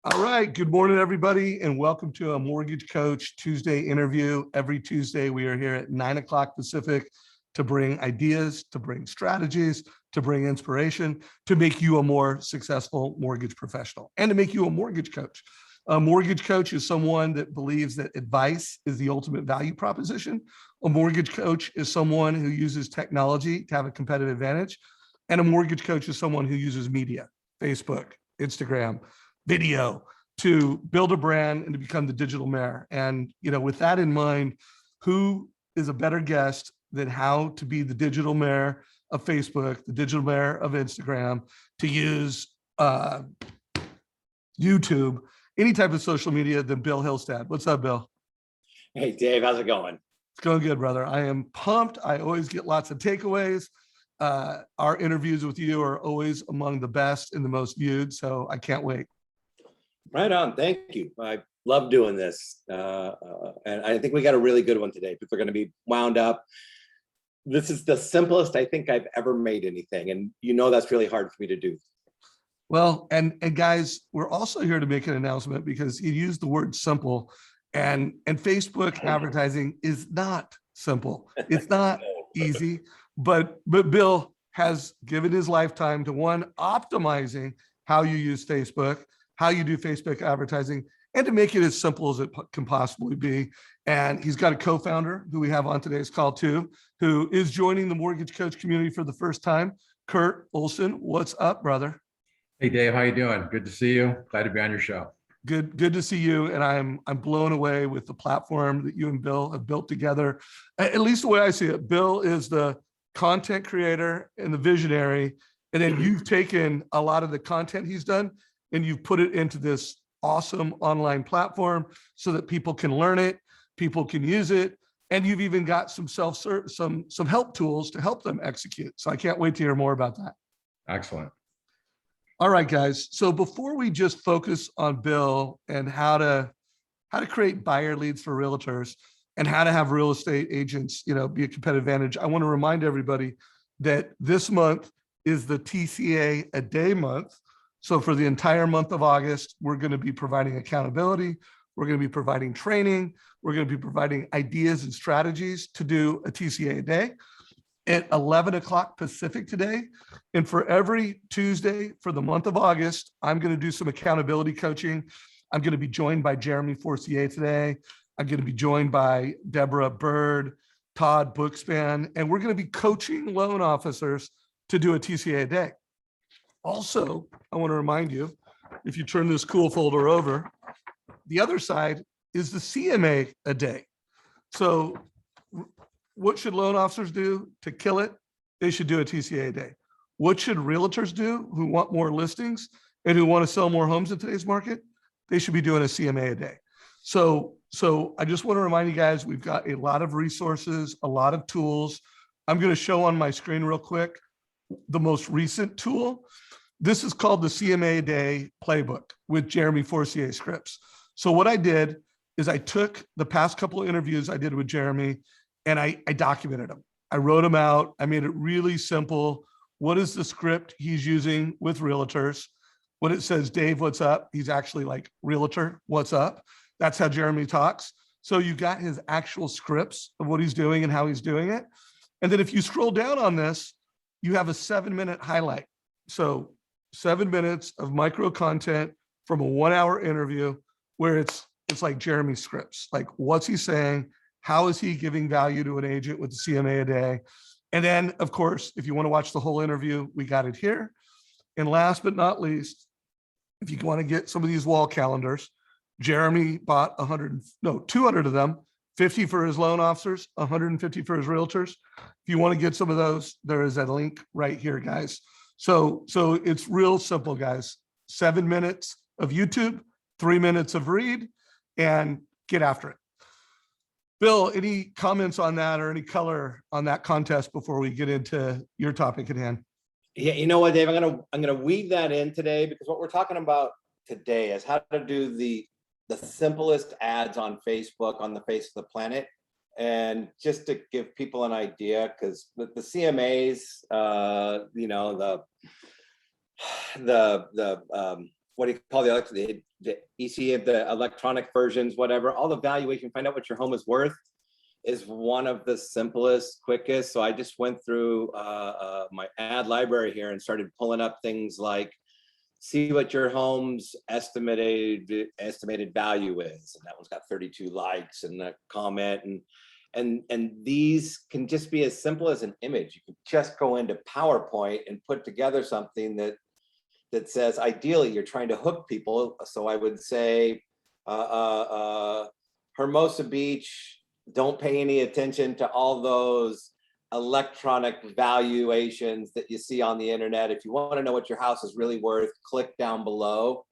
All right. Good morning, everybody, and welcome to a Mortgage Coach Tuesday interview. Every Tuesday, we are here at 9 o'clock Pacific to bring ideas, to bring strategies, to bring inspiration, to make you a more successful mortgage professional, and to make you a mortgage coach. A mortgage coach is someone that believes that advice is the ultimate value proposition. A mortgage coach is someone who uses technology to have a competitive advantage. And a mortgage coach is someone who uses media, Facebook, Instagram, video to build a brand and to become the digital mayor. And, with that in mind, who is a better guest than how to be the digital mayor of Facebook, the digital mayor of Instagram, to use YouTube, any type of social media than Bill Hillestad. What's up, Bill? Hey, Dave, how's it going? It's going good, brother. I am pumped. I always get lots of takeaways. Our interviews with you are always among the best and the most viewed, so I can't wait. Right on. Thank you. I love doing this. And I think we got a really good one today. People are going to be wound up. This is the simplest I think I've ever made anything. And that's really hard for me to do. Well, and guys, we're also here to make an announcement because you used the word simple, and Facebook advertising is not simple. It's not easy, but Bill has given his lifetime to optimizing how you use Facebook, how you do Facebook advertising, and to make it as simple as it can possibly be. And he's got a co-founder who we have on today's call too, who is joining the mortgage coach community for the first time. Kurt Olson, what's up, brother? Hey, Dave, how you doing? Good to see you. Glad to be on your show. Good to see you. And I'm blown away with the platform that you and Bill have built together. At least the way I see it, Bill is the content creator and the visionary. And then you've taken a lot of the content he's done and you've put it into this awesome online platform so that people can learn it, people can use it, and you've even got some self-serve, some help tools to help them execute. So I can't wait to hear more about that. Excellent. All right, guys. So before we just focus on Bill and how to create buyer leads for realtors and how to have real estate agents, be a competitive advantage, I want to remind everybody that this month is the TCA a day month. So for the entire month of August, we're going to be providing accountability. We're going to be providing training. We're going to be providing ideas and strategies to do a TCA a day at 11 o'clock Pacific today. And for every Tuesday for the month of August, I'm going to do some accountability coaching. I'm going to be joined by Jeremy Forcier today. I'm going to be joined by Deborah Bird, Todd Bookspan, and we're going to be coaching loan officers to do a TCA a day. Also, I want to remind you, if you turn this cool folder over, the other side is the CMA a day. So what should loan officers do to kill it? They should do a TCA a day. What should realtors do who want more listings and who want to sell more homes in today's market? They should be doing a CMA a day. So I just want to remind you guys, we've got a lot of resources, a lot of tools. I'm going to show on my screen real quick the most recent tool. This is called the CMA a day playbook with Jeremy Forcier scripts. So what I did is I took the past couple of interviews I did with Jeremy and I documented them. I wrote them out. I made it really simple. What is the script he's using with realtors? When it says, Dave, what's up? He's actually like, realtor, what's up? That's how Jeremy talks. So you got his actual scripts of what he's doing and how he's doing it. And then if you scroll down on this, you have a 7-minute highlight. So 7 minutes of micro content from a 1-hour interview where it's like Jeremy's scripts. Like, what's he saying? How is he giving value to an agent with the CMA a day? And then, of course, if you want to watch the whole interview, we got it here. And last but not least, if you want to get some of these wall calendars, Jeremy bought 200 of them, 50 for his loan officers, 150 for his realtors. If you want to get some of those, there is a link right here, guys. So it's real simple, guys. 7 minutes of YouTube, 3 minutes of read, and get after it. Bill, any comments on that or any color on that contest before we get into your topic at hand? Yeah, you know what, Dave, I'm gonna weave that in today because what we're talking about today is how to do the simplest ads on Facebook on the face of the planet. And just to give people an idea, because the CMAs, what do you call the ECA, the electronic versions, whatever, all the valuation, find out what your home is worth is one of the simplest, quickest. So I just went through my ad library here and started pulling up things like, see what your home's estimated value is. And that one's got 32 likes and a comment. And these can just be as simple as an image. You can just go into PowerPoint and put together something that says, ideally, you're trying to hook people. So I would say, Hermosa Beach, don't pay any attention to all those electronic valuations that you see on the internet. If you want to know what your house is really worth, click down below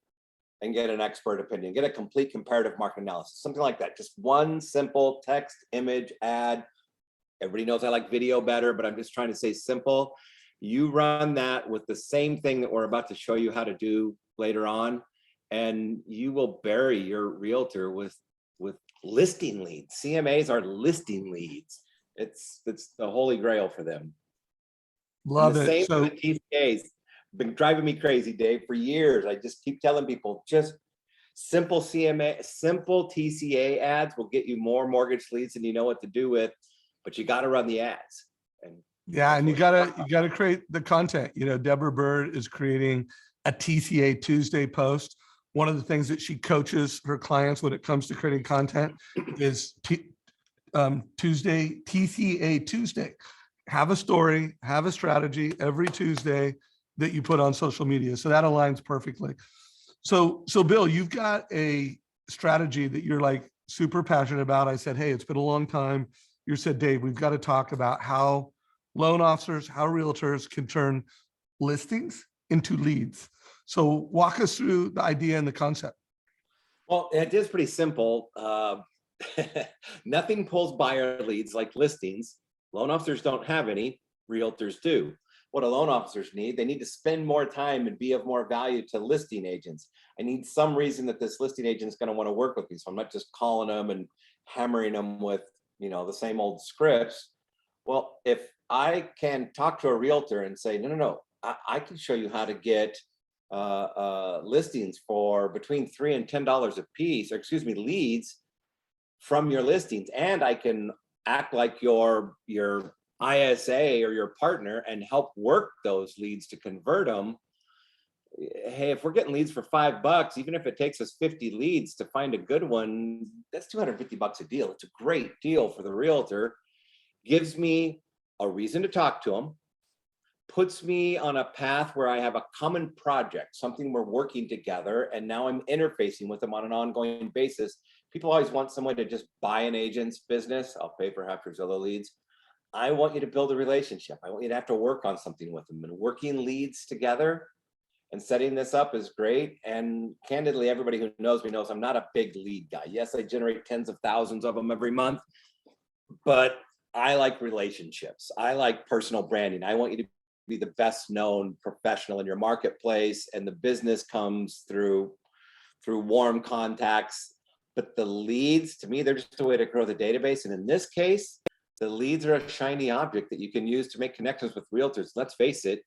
and get an expert opinion, get a complete comparative market analysis, something like that. Just one simple text, image, ad. Everybody knows I like video better, but I'm just trying to say simple. You run that with the same thing that we're about to show you how to do later on, and you will bury your realtor with listing leads. CMAs are listing leads. It's the holy grail for them. Love and the it. Same So for the TCAs. Been driving me crazy, Dave, for years. I just keep telling people, just simple CMA, simple TCA ads will get you more mortgage leads than you know what to do with, but you got to run the ads. And yeah, and you gotta create the content. You know, Deborah Bird is creating a TCA Tuesday post. One of the things that she coaches her clients when it comes to creating content is Tuesday, TCA Tuesday. Have a story, have a strategy every Tuesday that you put on social media. So that aligns perfectly. So Bill, you've got a strategy that you're like super passionate about. I said, hey, it's been a long time. You said, Dave, we've got to talk about how loan officers, how realtors can turn listings into leads. So walk us through the idea and the concept. Well, it is pretty simple. Nothing pulls buyer leads like listings. Loan officers don't have any, realtors do. What do loan officers need? They need to spend more time and be of more value to listing agents. I need some reason that this listing agent is going to want to work with me. So I'm not just calling them and hammering them with, the same old scripts. Well, if I can talk to a realtor and say, no, I can show you how to get listings for between $3 and $10 a piece, or leads from your listings, and I can act like your ISA or your partner and help work those leads to convert them. Hey, if we're getting leads for $5, even if it takes us 50 leads to find a good one, that's $250 a deal. It's a great deal for the realtor. Gives me a reason to talk to them, puts me on a path where I have a common project, something we're working together, and now I'm interfacing with them on an ongoing basis. People always want someone to just buy an agent's business. I'll pay for half your Zillow leads. I want you to build a relationship. I want you to have to work on something with them, and working leads together and setting this up is great. And candidly, everybody who knows me knows I'm not a big lead guy. Yes, I generate tens of thousands of them every month, but I like relationships. I like personal branding. I want you to be the best known professional in your marketplace, and the business comes through warm contacts. But the leads, to me, they're just a way to grow the database. And in this case, the leads are a shiny object that you can use to make connections with realtors. Let's face it,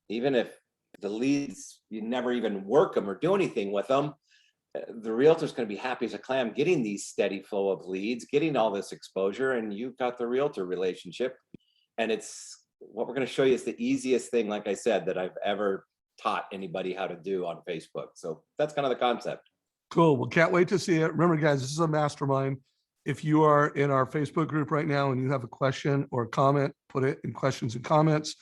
even if the leads, you never even work them or do anything with them, the realtor's going to be happy as a clam getting these steady flow of leads, getting all this exposure, and you've got the realtor relationship. And it's what we're going to show you is the easiest thing, like I said, that I've ever taught anybody how to do on Facebook. So that's kind of the concept. Cool. Well, can't wait to see it. Remember, guys, this is a mastermind. If you are in our Facebook group right now and you have a question or a comment, put it in questions and comments.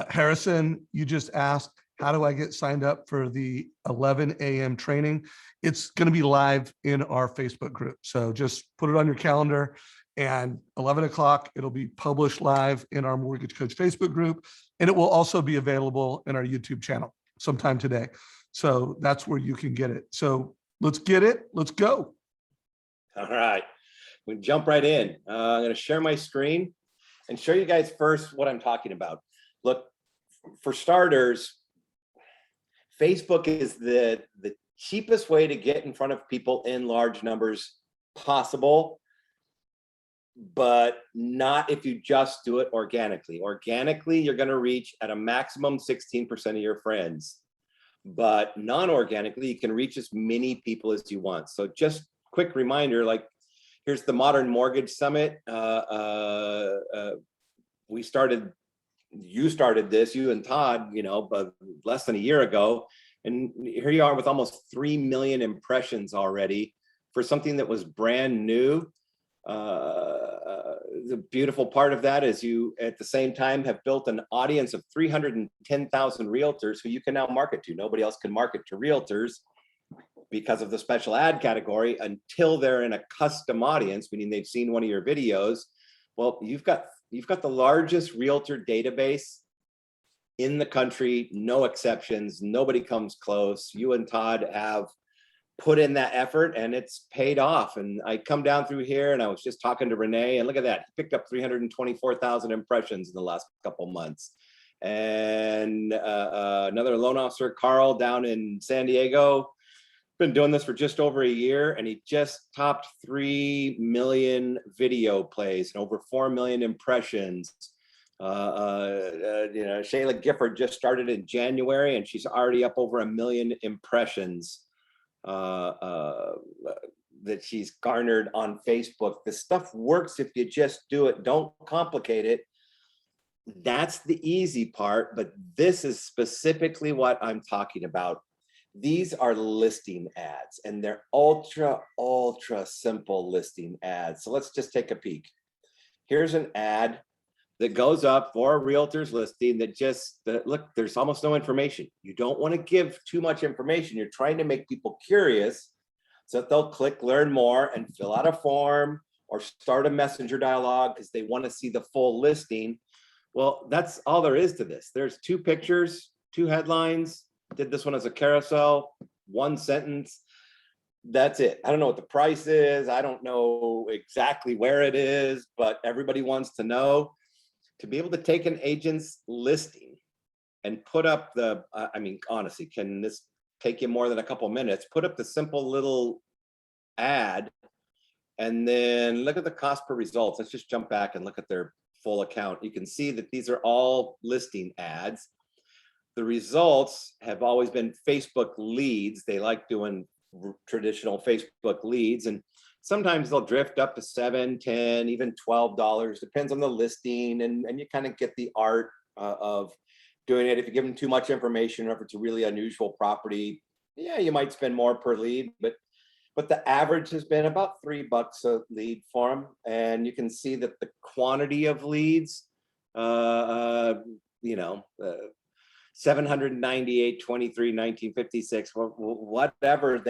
Harrison, you just asked, how do I get signed up for the 11 a.m. training? It's going to be live in our Facebook group. So just put it on your calendar, and 11 o'clock, it'll be published live in our Mortgage Coach Facebook group. And it will also be available in our YouTube channel sometime today. So that's where you can get it. So let's get it. Let's go. All right. We jump right in. I'm going to share my screen and show you guys first what I'm talking about. Look, for starters, Facebook is the cheapest way to get in front of people in large numbers possible, but not if you just do it organically. Organically, you're going to reach at a maximum 16% of your friends. but non-organically, you can reach as many people as you want. So just quick reminder, like here's the Modern Mortgage Summit. You started this, you and Todd, but less than a year ago. And here you are with almost 3 million impressions already for something that was brand new. The beautiful part of that is you, at the same time, have built an audience of 310,000 realtors who you can now market to. Nobody else can market to realtors because of the special ad category until they're in a custom audience, meaning they've seen one of your videos. Well, you've got the largest realtor database in the country, no exceptions. Nobody comes close. You and Todd have put in that effort and it's paid off. And I come down through here and I was just talking to Renee, and look at that. He picked up 324,000 impressions in the last couple months. And another loan officer, Carl, down in San Diego, been doing this for just over a year, and he just topped 3 million video plays and over 4 million impressions. Shayla Gifford just started in January and she's already up over 1 million impressions that she's garnered on Facebook. This stuff works if you just do it. Don't complicate it. That's the easy part, but this is specifically what I'm talking about. These are listing ads, and they're ultra simple listing ads. So let's just take a peek. Here's an ad that goes up for a realtor's listing that look, there's almost no information. You don't want to give too much information. You're trying to make people curious so that they'll click learn more and fill out a form or start a messenger dialogue because they want to see the full listing. Well, that's all there is to this. There's 2 pictures, 2 headlines. Did this one as a carousel, 1 sentence. That's it. I don't know what the price is. I don't know exactly where it is, but everybody wants to know. To be able to take an agent's listing and put up honestly, can this take you more than a couple minutes? Put up the simple little ad and then look at the cost per results. Let's just jump back and look at their full account. You can see that these are all listing ads. The results have always been Facebook leads. They like doing traditional Facebook leads, and sometimes they'll drift up to $7, $10, even $12, depends on the listing, and you kind of get the art of doing it. If you give them too much information, or if it's a really unusual property, yeah, you might spend more per lead, but the average has been about $3 a lead for them. And you can see that the quantity of leads, 798, 23, 1956, whatever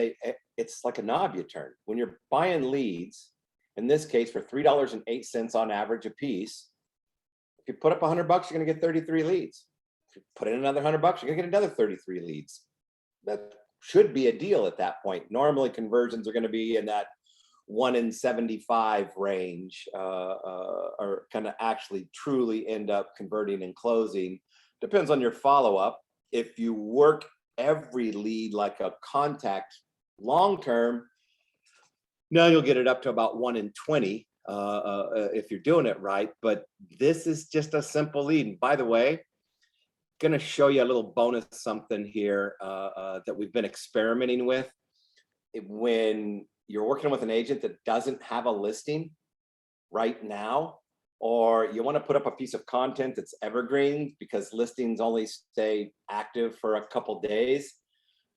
it's like a knob you turn. When you're buying leads, in this case for $3.08 on average a piece, if you put up $100, you're going to get 33 leads. If you put in another $100, you're going to get another 33 leads. That should be a deal at that point. Normally conversions are going to be in that 1 in 75 range, or kind of actually truly end up converting and closing. Depends on your follow-up. If you work every lead like a contact long-term, now you'll get it up to about 1 in 20 if you're doing it right. But this is just a simple lead. And by the way, going to show you a little bonus something here that we've been experimenting with. When you're working with an agent that doesn't have a listing right now, or you want to put up a piece of content that's evergreen because listings only stay active for a couple days.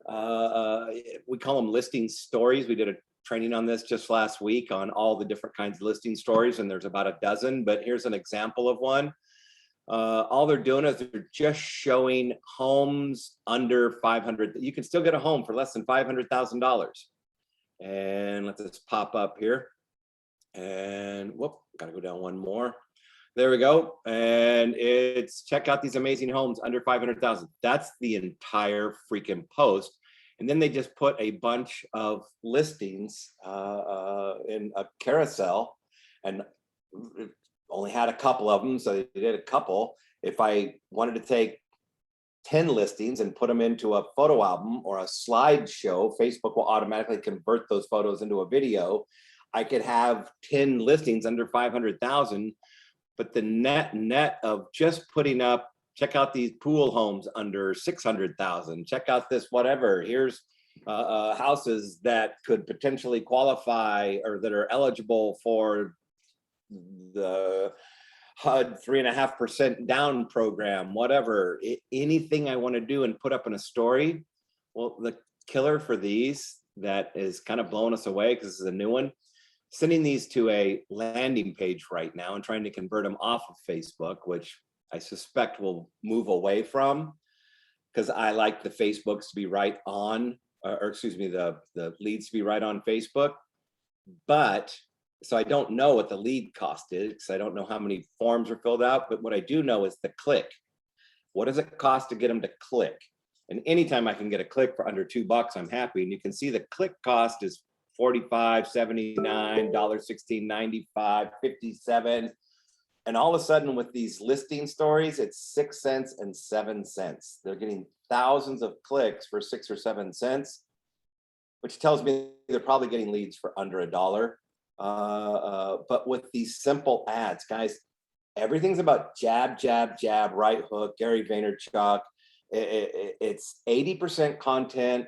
We call them listing stories. We did a training on this just last week on all the different kinds of listing stories, and there's about a dozen, but here's an example of one. All they're doing is they're just showing homes under 500. You can still get a home for less than $500,000. And let this pop up here. And whoop, gotta go down one more. There we go. And it's check out these amazing homes under 500,000. That's the entire freaking post. And then they just put a bunch of listings in a carousel, and only had a couple of them, so they did a couple. If I wanted to take 10 listings and put them into a photo album or a slideshow, Facebook will automatically convert those photos into a video. I could have 10 listings under 500,000, but the net of just putting up check out these pool homes under 600,000. Check out this whatever. Here's houses that could potentially qualify or that are eligible for the HUD 3.5% down program, whatever. Anything I want to do and put up in a story. Well, the killer for these that is kind of blowing us away, because this is a new one, sending these to a landing page right now and trying to convert them off of Facebook, which I suspect will move away from, because I like the Facebooks to be right on, or excuse me, the leads to be right on Facebook. But so I don't know what the lead cost is, because I don't know how many forms are filled out. But what I do know is the click. What does it cost to get them to click? And anytime I can get a click for under $2, I'm happy. And you can see the click cost is $45, $79, $16, $95, $57. And all of a sudden with these listing stories, it's 6 cents and 7 cents. They're getting thousands of clicks for 6 or 7 cents, which tells me they're probably getting leads for under $1. But with these simple ads, guys, everything's about jab, jab, jab, right hook, Gary Vaynerchuk. It's 80% content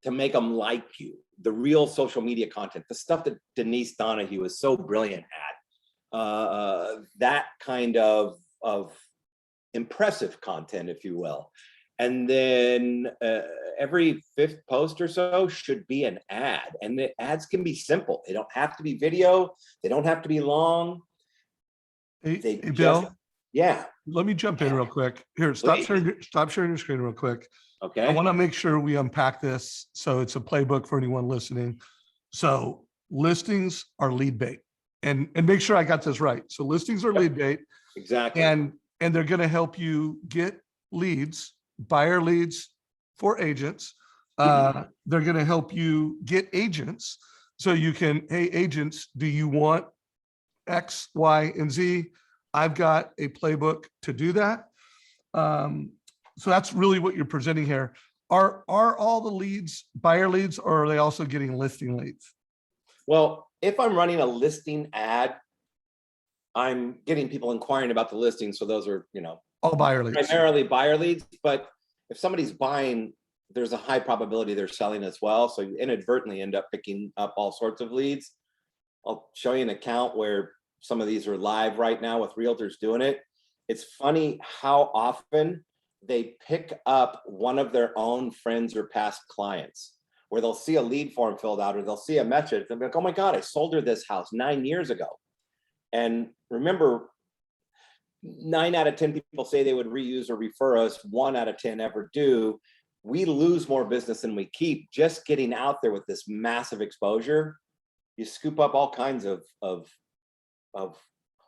to make them like you, the real social media content, the stuff that Denise Donahue is so brilliant at, that kind of impressive content, if you will. And then every 5th post or so should be an ad. And the ads can be simple. They don't have to be video. They don't have to be long. Hey, Bill, yeah. let me jump in real quick. Here, stop sharing your screen real quick. Okay. I want to make sure we unpack this so it's a playbook for anyone listening. So listings are lead bait, and make sure I got this right. So listings are lead bait. Exactly. And they're going to help you get leads, buyer leads for agents. They're going to help you get agents. So you can, hey, agents, do you want X, Y, and Z? I've got a playbook to do that. So that's really what you're presenting here. Are all the leads buyer leads, or are they also getting listing leads? Well, if I'm running a listing ad, I'm getting people inquiring about the listing. So those are, All buyer leads. Primarily buyer leads. But if somebody's buying, there's a high probability they're selling as well. So you inadvertently end up picking up all sorts of leads. I'll show you an account where some of these are live right now with realtors doing it. It's funny how often they pick up one of their own friends or past clients, where they'll see a lead form filled out, or they'll see a message. They'll be like, oh my God, I sold her this house 9 years ago. And remember, 9 out of 10 people say they would reuse or refer us. 1 out of 10 ever do. We lose more business than we keep just getting out there with this massive exposure. You scoop up all kinds of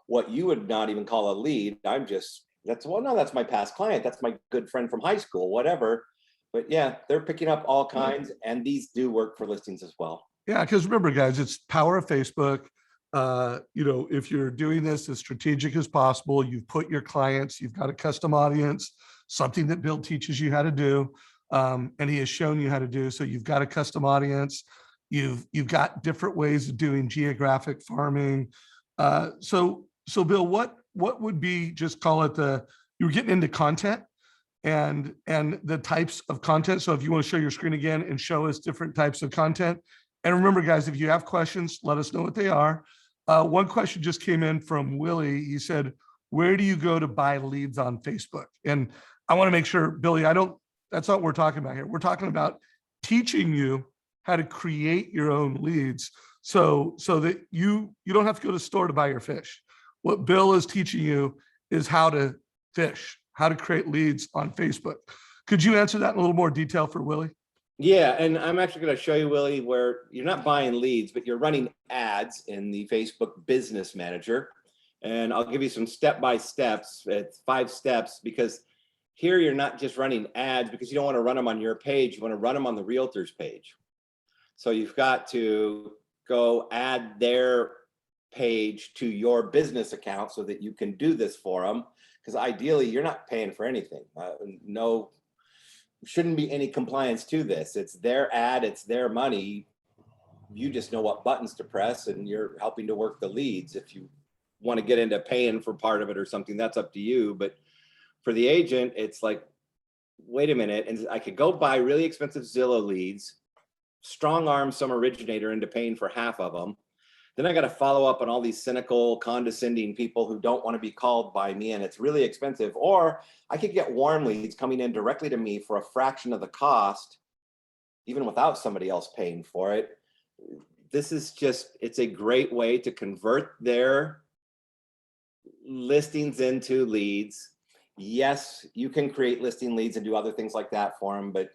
what you would not even call a lead. That's my past client. That's my good friend from high school, whatever. But yeah, they're picking up all kinds, and these do work for listings as well. Yeah, because remember, guys, it's power of Facebook. If you're doing this as strategic as possible, you've put your clients, you've got a custom audience, something that Bill teaches you how to do, and he has shown you how to do. So you've got a custom audience. You've got different ways of doing geographic farming. So Bill, what would be, just call it you were getting into content and the types of content. So if you want to show your screen again and show us different types of content. And remember, guys, if you have questions, let us know what they are. One question just came in from Willie. He said, where do you go to buy leads on Facebook? And I want to make sure, Billy, that's not what we're talking about here. We're talking about teaching you how to create your own leads so that you don't have to go to the store to buy your fish. What Bill is teaching you is how to fish, how to create leads on Facebook. Could you answer that in a little more detail for Willie? Yeah, and I'm actually going to show you, Willie, where you're not buying leads, but you're running ads in the Facebook Business Manager. And I'll give you some step-by-steps. It's 5 steps, because here you're not just running ads because you don't want to run them on your page. You want to run them on the realtor's page. So you've got to go add their page to your business account so that you can do this for them. Because ideally, you're not paying for anything. No, shouldn't be any compliance to this. It's their ad, it's their money. You just know what buttons to press, and you're helping to work the leads. If you want to get into paying for part of it or something, that's up to you. But For the agent, it's like, wait a minute, and I could go buy really expensive Zillow leads, strong arm some originator into paying for half of them. Then I got to follow up on all these cynical, condescending people who don't want to be called by me, and it's really expensive. Or I could get warm leads coming in directly to me for a fraction of the cost, even without somebody else paying for it. This is just, it's a great way to convert their listings into leads. Yes, you can create listing leads and do other things like that for them, but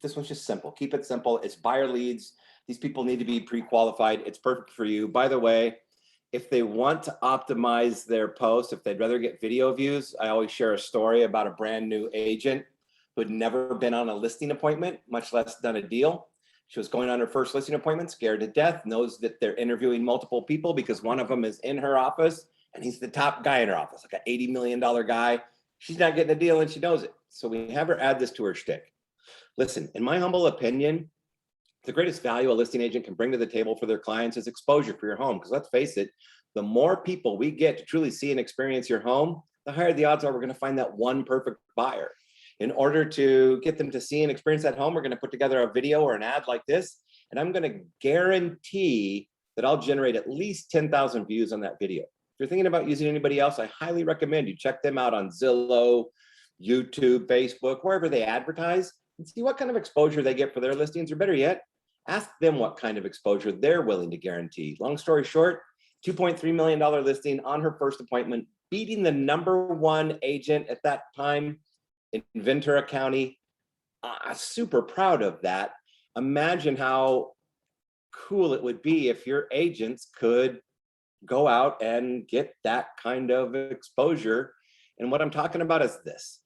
this one's just simple. Keep it simple. It's buyer leads. These people need to be pre-qualified. It's perfect for you. By the way, if they want to optimize their posts, if they'd rather get video views, I always share a story about a brand new agent who had never been on a listing appointment, much less done a deal. She was going on her first listing appointment, scared to death, knows that they're interviewing multiple people because one of them is in her office and he's the top guy in her office, like an $80 million guy. She's not getting a deal and she knows it. So we have her add this to her shtick. Listen, in my humble opinion, the greatest value a listing agent can bring to the table for their clients is exposure for your home. Because let's face it, the more people we get to truly see and experience your home, the higher the odds are we're going to find that one perfect buyer. In order to get them to see and experience that home, we're going to put together a video or an ad like this. And I'm going to guarantee that I'll generate at least 10,000 views on that video. If you're thinking about using anybody else, I highly recommend you check them out on Zillow, YouTube, Facebook, wherever they advertise, and see what kind of exposure they get for their listings, or better yet, ask them what kind of exposure they're willing to guarantee. Long story short, $2.3 million listing on her first appointment, beating the #1 agent at that time in Ventura County. Super proud of that. Imagine how cool it would be if your agents could go out and get that kind of exposure. And what I'm talking about is this.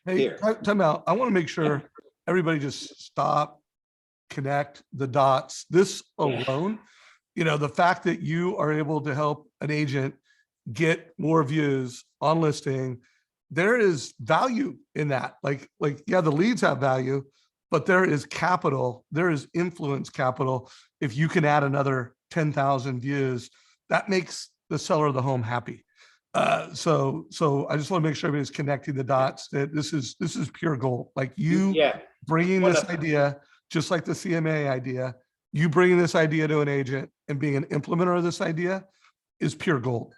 Hey, Here. time out. I want to make sure everybody just stop, connect the dots. This alone, the fact that you are able to help an agent get more views on listing, there is value in that. Yeah, the leads have value, but there is capital, there is influence capital. If you can add another 10,000 views, that makes the seller of the home happy. So I just want to make sure everybody's connecting the dots. That this is pure gold. Like you bringing this idea, just like the CMA idea, you bringing this idea to an agent and being an implementer of this idea is pure gold.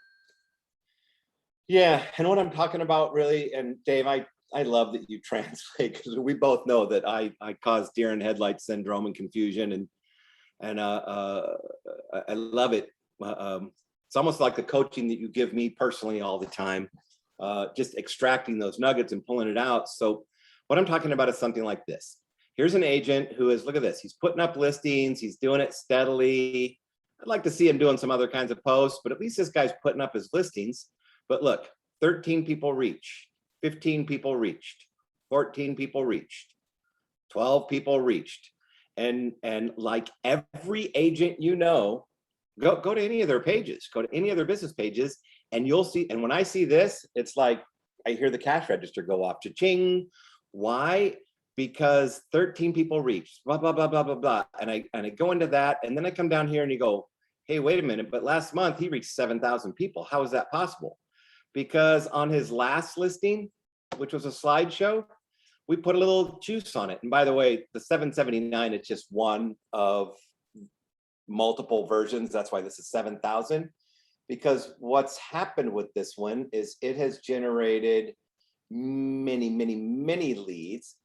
Yeah, and what I'm talking about really, and Dave, I love that you translate, because we both know that I cause deer in headlights syndrome and confusion, and I love it. It's almost like the coaching that you give me personally all the time, just extracting those nuggets and pulling it out. So what I'm talking about is something like this. Here's an agent who is, look at this, he's putting up listings, he's doing it steadily. I'd like to see him doing some other kinds of posts, but at least this guy's putting up his listings. But look, 13 people reached, 15 people reached, 14 people reached, 12 people reached. And like every agent, go to any of their pages, go to any of their business pages, and you'll see. And when I see this, it's like I hear the cash register go off, cha-ching. Why? Because 13 people reached, blah, blah, blah, blah, blah, blah. And I go into that, and then I come down here and you go, hey, wait a minute, but last month he reached 7,000 people. How is that possible? Because on his last listing, which was a slideshow, we put a little juice on it. And by the way, the 779 is just one of multiple versions. That's why this is 7,000. Because what's happened with this one is it has generated many, many, many leads,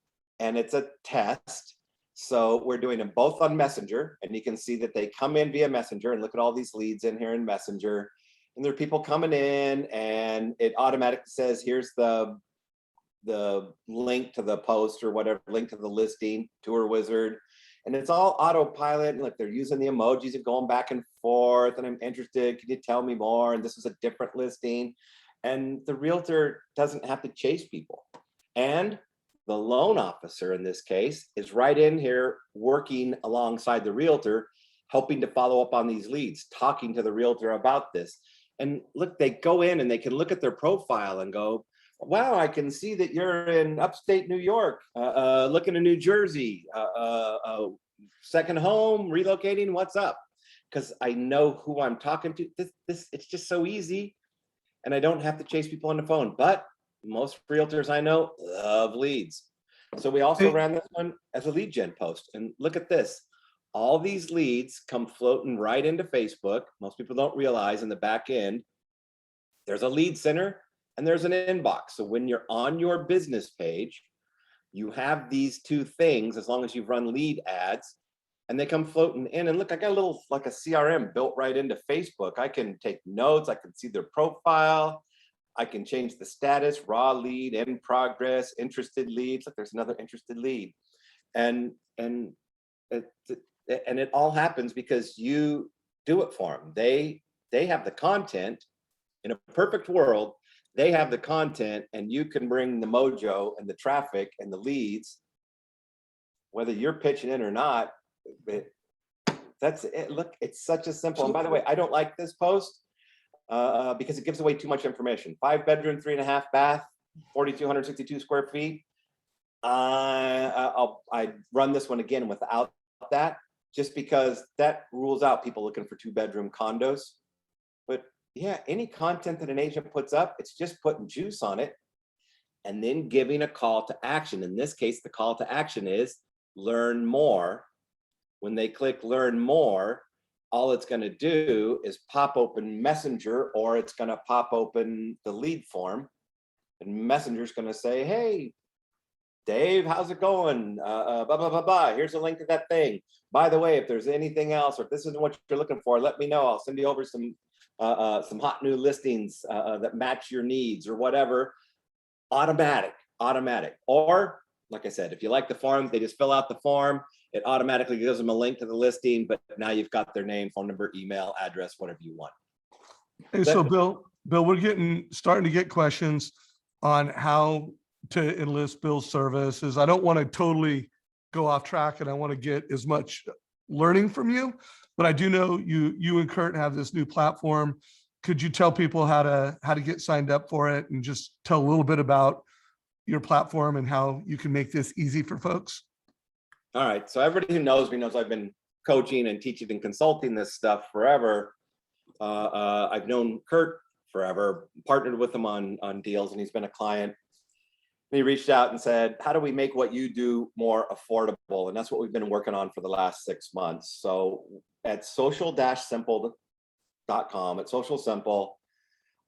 and it's a test. So we're doing them both on Messenger, and you can see that they come in via Messenger, and look at all these leads in here in Messenger. And there are people coming in, and it automatically says, here's the link to the post or whatever, link to the listing, tour wizard. And it's all autopilot. And like they're using the emojis and going back and forth. And I'm interested. Can you tell me more? And this is a different listing. And the realtor doesn't have to chase people. And the loan officer in this case is right in here working alongside the realtor, helping to follow up on these leads, talking to the realtor about this. And look, they go in and they can look at their profile and go, wow, I can see that you're in upstate New York, looking in New Jersey, second home, relocating, what's up? Because I know who I'm talking to. This it's just so easy, and I don't have to chase people on the phone. But most realtors I know love leads. So we also Hey. ran this one as a lead gen post. And look at this. All these leads come floating right into Facebook. Most people don't realize in the back end, there's a lead center and there's an inbox. So when you're on your business page, you have these two things as long as you've run lead ads and they come floating in. And look, I got a little like a CRM built right into Facebook. I can take notes, I can see their profile, I can change the status, raw lead, in progress, interested leads. Look, there's another interested lead. And it, and it all happens because you do it for them. They have the content. In a perfect world, they have the content and you can bring the mojo and the traffic and the leads, whether you're pitching in or not. That's it. Look, it's such a simple. And by the way, I don't like this post because it gives away too much information. 5-bedroom, 3.5 bath, 4,262 square feet. I run this one again without that, just because that rules out people looking for 2-bedroom condos. But yeah, any content that an agent puts up, it's just putting juice on it and then giving a call to action. In this case, the call to action is learn more. When they click learn more, all it's going to do is pop open Messenger, or it's going to pop open the lead form, and Messenger's going to say, hey, Dave, how's it going? Blah, blah, blah, blah. Here's a link to that thing. By the way, if there's anything else, or if this isn't what you're looking for, let me know. I'll send you over some hot new listings that match your needs or whatever. Automatic. Or like I said, if you like the form, they just fill out the form. It automatically gives them a link to the listing, but now you've got their name, phone number, email, address, whatever you want. Hey, so Bill, we're starting to get questions on how to enlist Bill's services. I don't want to totally go off track, and I want to get as much learning from you, but I do know you and Kurt have this new platform. Could you tell people how to get signed up for it, and just tell a little bit about your platform and how you can make this easy for folks? All right. So everybody who knows me knows I've been coaching and teaching and consulting this stuff forever. I've known Kurt forever, partnered with him on deals, and he's been a client. And he reached out and said, how do we make what you do more affordable? And that's what we've been working on for the last 6 months. So at social-simple.com, at Social Simple,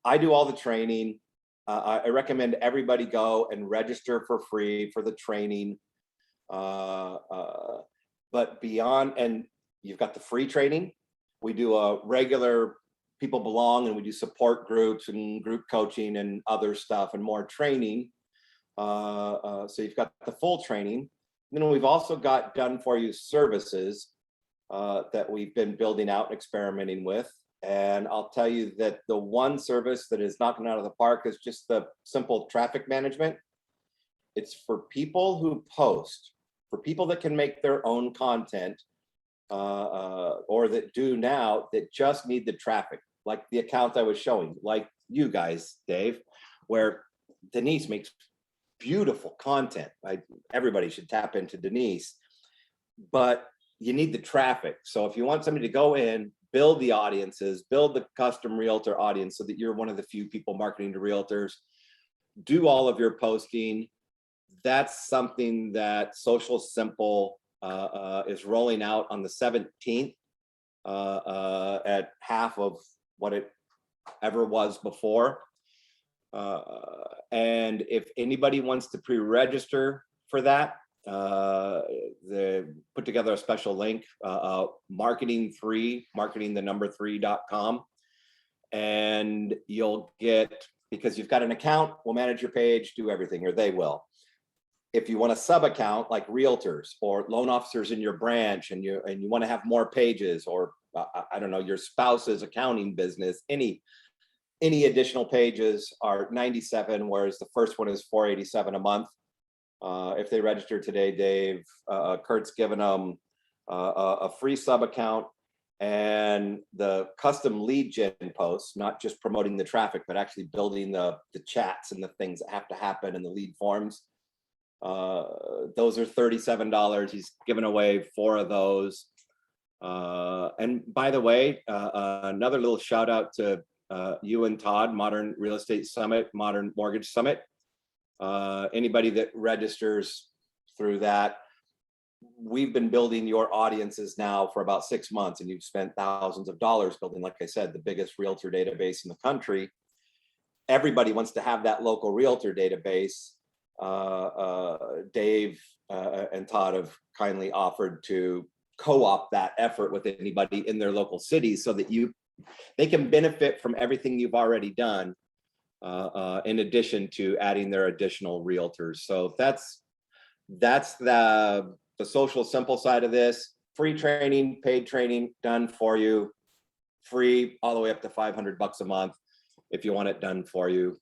I do all the training. I recommend everybody go and register for free for the training. But beyond, and you've got the free training. We do a regular People Belong, and we do support groups and group coaching and other stuff and more training. So you've got the full training. And then we've also got done for you services that we've been building out and experimenting with. And I'll tell you that the one service that is knocking out of the park is just the simple traffic management. It's for people who post, for people that can make their own content, or that do now, that just need the traffic, like the account I was showing, like you guys, Dave, where Denise makes beautiful content. Everybody should tap into Denise, but you need the traffic. So if you want somebody to go in, build the audiences, build the custom realtor audience so that you're one of the few people marketing to realtors, do all of your posting. That's something that Social Simple is rolling out on the 17th at half of what it ever was before. And if anybody wants to pre-register for that, they put together a special link, marketing3.com, and you'll get, because you've got an account, we'll manage your page, do everything, or they will. If you want a sub account like realtors or loan officers in your branch, and you want to have more pages, or I don't know, your spouse's accounting business, any additional pages are $97, whereas the first one is $487 a month. If they register today, Dave, Kurt's given them a free sub account and the custom lead gen posts, not just promoting the traffic, but actually building the chats and the things that have to happen in the lead forms. Those are $37. He's given away 4 of those. And by the way, another little shout out to you and Todd, Modern Real Estate Summit, Modern Mortgage Summit. Anybody that registers through that, we've been building your audiences now for about 6 months, and you've spent thousands of dollars building, like I said, the biggest realtor database in the country. Everybody wants to have that local realtor database. Dave and Todd have kindly offered to co-op that effort with anybody in their local cities so that they can benefit from everything you've already done, in addition to adding their additional realtors. So that's the social simple side of this. Free training, paid training done for you, free all the way up to $500 a month if you want it done for you.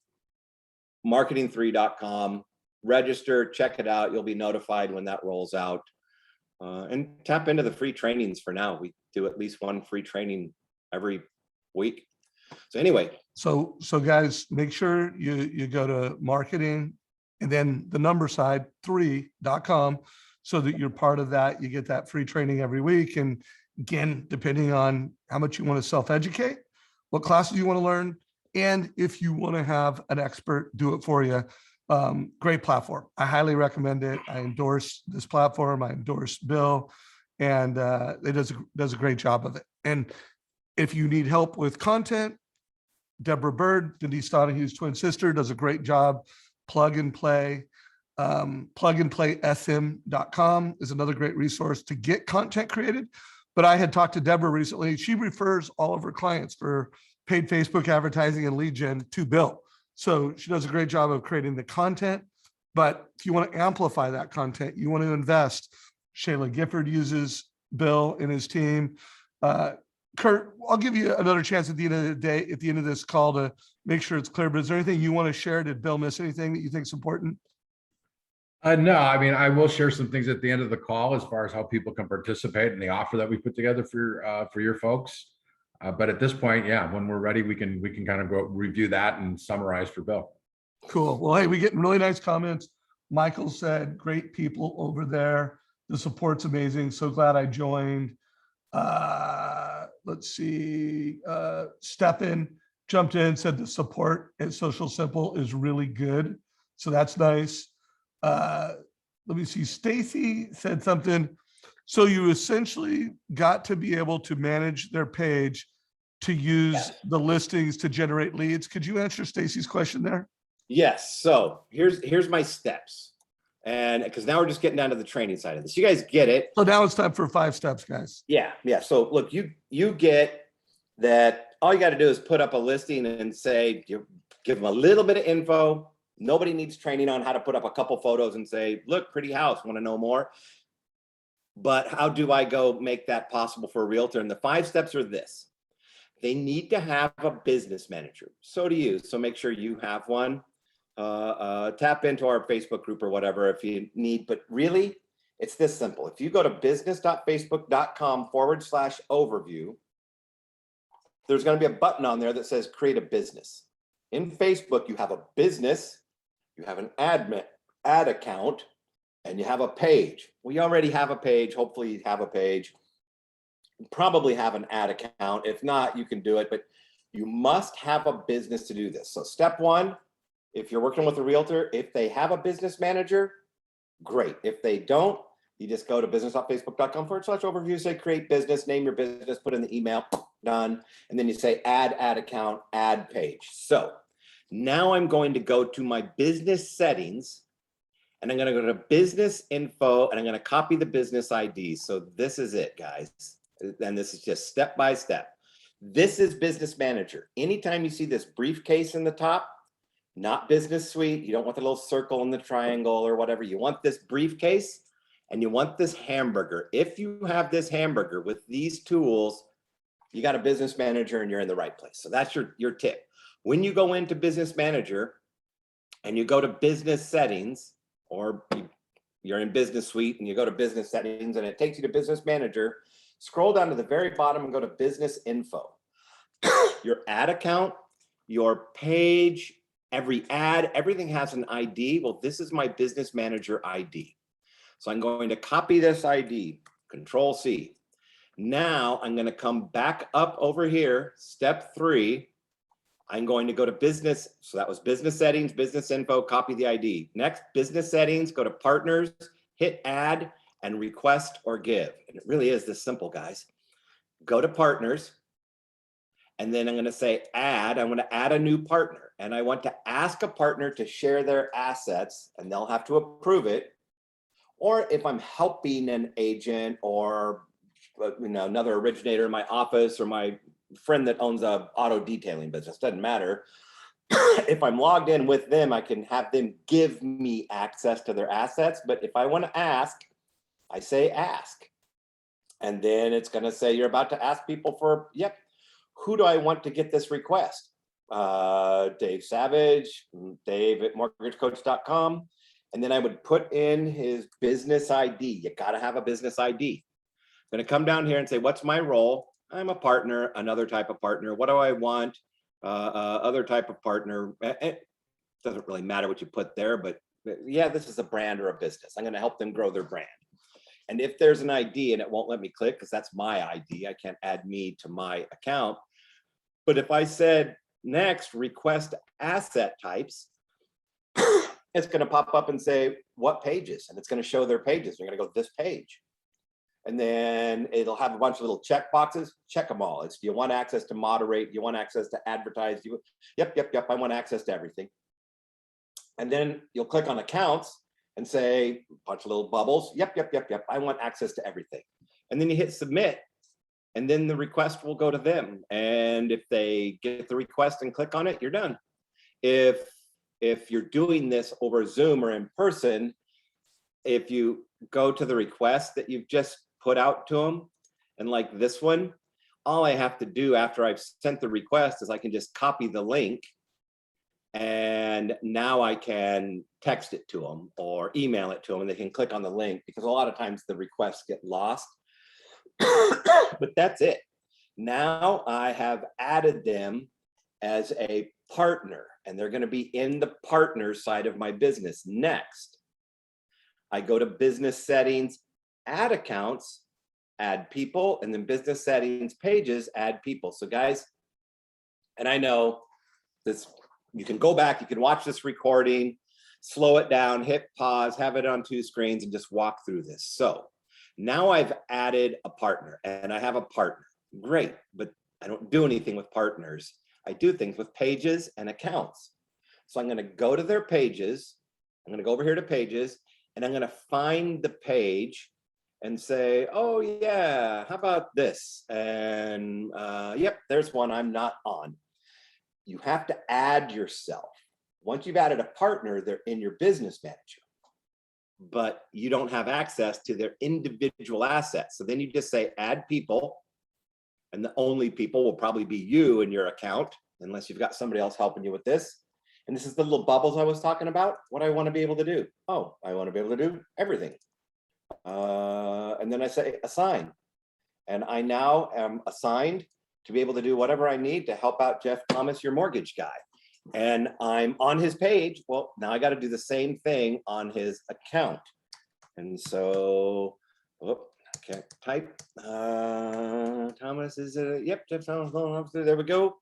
Marketing3.com, register, check it out. You'll be notified when that rolls out. And tap into the free trainings for now. We do at least one free training every week. So anyway. So guys, make sure you go to marketing and then the number side 3.com so that you're part of that. You get that free training every week. And again, depending on how much you want to self-educate, what classes you want to learn, and if you want to have an expert do it for you. Great platform. I highly recommend it. I endorse this platform. I endorse Bill, and it does a great job of it. And if you need help with content, Deborah Bird, Denise Donahue's twin sister, does a great job. Plug and Play. Plugandplaysm.com is another great resource to get content created. But I had talked to Deborah recently. She refers all of her clients for paid Facebook advertising and lead gen to Bill. So she does a great job of creating the content. But if you want to amplify that content, you want to invest. Shayla Gifford uses Bill and his team. Kurt, I'll give you another chance at the end of the day, at the end of this call, to make sure it's clear. But is there anything you want to share? Did Bill miss anything that you think is important? No, I mean, I will share some things at the end of the call as far as how people can participate in the offer that we put together for your folks. But at this point, yeah, when we're ready, we can kind of go review that and summarize for Bill. Cool. Well, hey, we get really nice comments. Michael said, great people over there. The support's amazing. So glad I joined. Let's see. Stephen jumped in, said the support at Social Simple is really good. So that's nice. Let me see. Stacy said something. So you essentially got to be able to manage their page to use the listings to generate leads. Could you answer Stacy's question there? Yes. So here's my steps. And because now we're just getting down to the training side of this. You guys get it. So now it's time for 5 steps, guys. Yeah. So look, you get that all you got to do is put up a listing and say, you give them a little bit of info. Nobody needs training on how to put up a couple photos and say, look, pretty house, want to know more? But how do I go make that possible for a realtor? And the 5 steps are this. They need to have a business manager. So do you. So make sure you have one. Tap into our Facebook group or whatever if you need. But really, it's this simple. If you go to business.facebook.com/overview, there's going to be a button on there that says create a business. In Facebook, you have a business, you have an ad account, and you have a page. We already have a page. Hopefully you have a page. You probably have an ad account. If not, you can do it, but you must have a business to do this. So step 1, if you're working with a realtor, if they have a business manager, great. If they don't, you just go to business.facebook.com/overview, say create business, name your business, put in the email, done. And then you say add account, add page. So now I'm going to go to my business settings and I'm going to go to business info and I'm going to copy the business ID. So this is it, guys. And this is just step by step. This is business manager. Anytime you see this briefcase in the top, not business suite, you don't want the little circle and the triangle or whatever. You want this briefcase and you want this hamburger. If you have this hamburger with these tools, you got a business manager and you're in the right place. So that's your tip. When you go into business manager and you go to business settings, or you're in business suite and you go to business settings and it takes you to business manager, scroll down to the very bottom and go to business info. Your ad account, your page, every ad, everything has an ID. Well, this is my business manager ID. So I'm going to copy this ID, Control C. Now I'm going to come back up over here, step 3. I'm going to go to business. So that was business settings, business info, copy the ID. Next, business settings, go to partners, hit add and request or give. And it really is this simple, guys. Go to partners. And then I'm going to say add. I'm going to add a new partner. And I want to ask a partner to share their assets, and they'll have to approve it. Or if I'm helping an agent or another originator in my office or my friend that owns a auto detailing business, doesn't matter. If I'm logged in with them, I can have them give me access to their assets. But if I want to ask, I say ask. And then it's going to say you're about to ask people for, yep, who do I want to get this request? Dave Savage, Dave at mortgagecoach.com. And then I would put in his business ID. You got to have a business ID. I'm going to come down here and say, what's my role? I'm a partner, another type of partner. What do I want? Other type of partner. It doesn't really matter what you put there, but yeah, this is a brand or a business. I'm going to help them grow their brand. And if there's an ID and it won't let me click because that's my ID, I can't add me to my account. But if I said next, request asset types, it's going to pop up and say what pages, and it's going to show their pages. You're going to go this page. And then it'll have a bunch of little check boxes. Check them all. It's, do you want access to moderate? Do you want access to advertise? Yep. I want access to everything. And then you'll click on accounts and say, a bunch of little bubbles. Yep. I want access to everything. And then you hit submit. And then the request will go to them. And if they get the request and click on it, you're done. If you're doing this over Zoom or in person, if you go to the request that you've just put out to them, and like this one, all I have to do after I've sent the request is I can just copy the link, and now I can text it to them or email it to them, and they can click on the link, because a lot of times the requests get lost. But that's it. Now I have added them as a partner, and they're going to be in the partner side of my business. Next, I go to business settings, add accounts, add people, and then business settings pages, add people. So guys, and I know this, you can go back, you can watch this recording, slow it down, hit pause, have it on 2 screens, and just walk through this. So now I've added a partner, and I have a partner. Great, but I don't do anything with partners. I do things with pages and accounts. So I'm going to go to their pages. I'm going to go over here to pages, and I'm going to find the page and say, oh yeah, how about this? And yep, there's one I'm not on. You have to add yourself. Once you've added a partner, they're in your business manager, but you don't have access to their individual assets. So then you just say add people, and the only people will probably be you in your account, unless you've got somebody else helping you with this. And this is the little bubbles I was talking about. What I want to be able to do. Oh, I want to be able to do everything. And then I say assign. And I now am assigned to be able to do whatever I need to help out Jeff Thomas, your mortgage guy. And I'm on his page. Well, now I got to do the same thing on his account. And so, I can't type. Thomas is, yep, Jeff Thomas, there we go.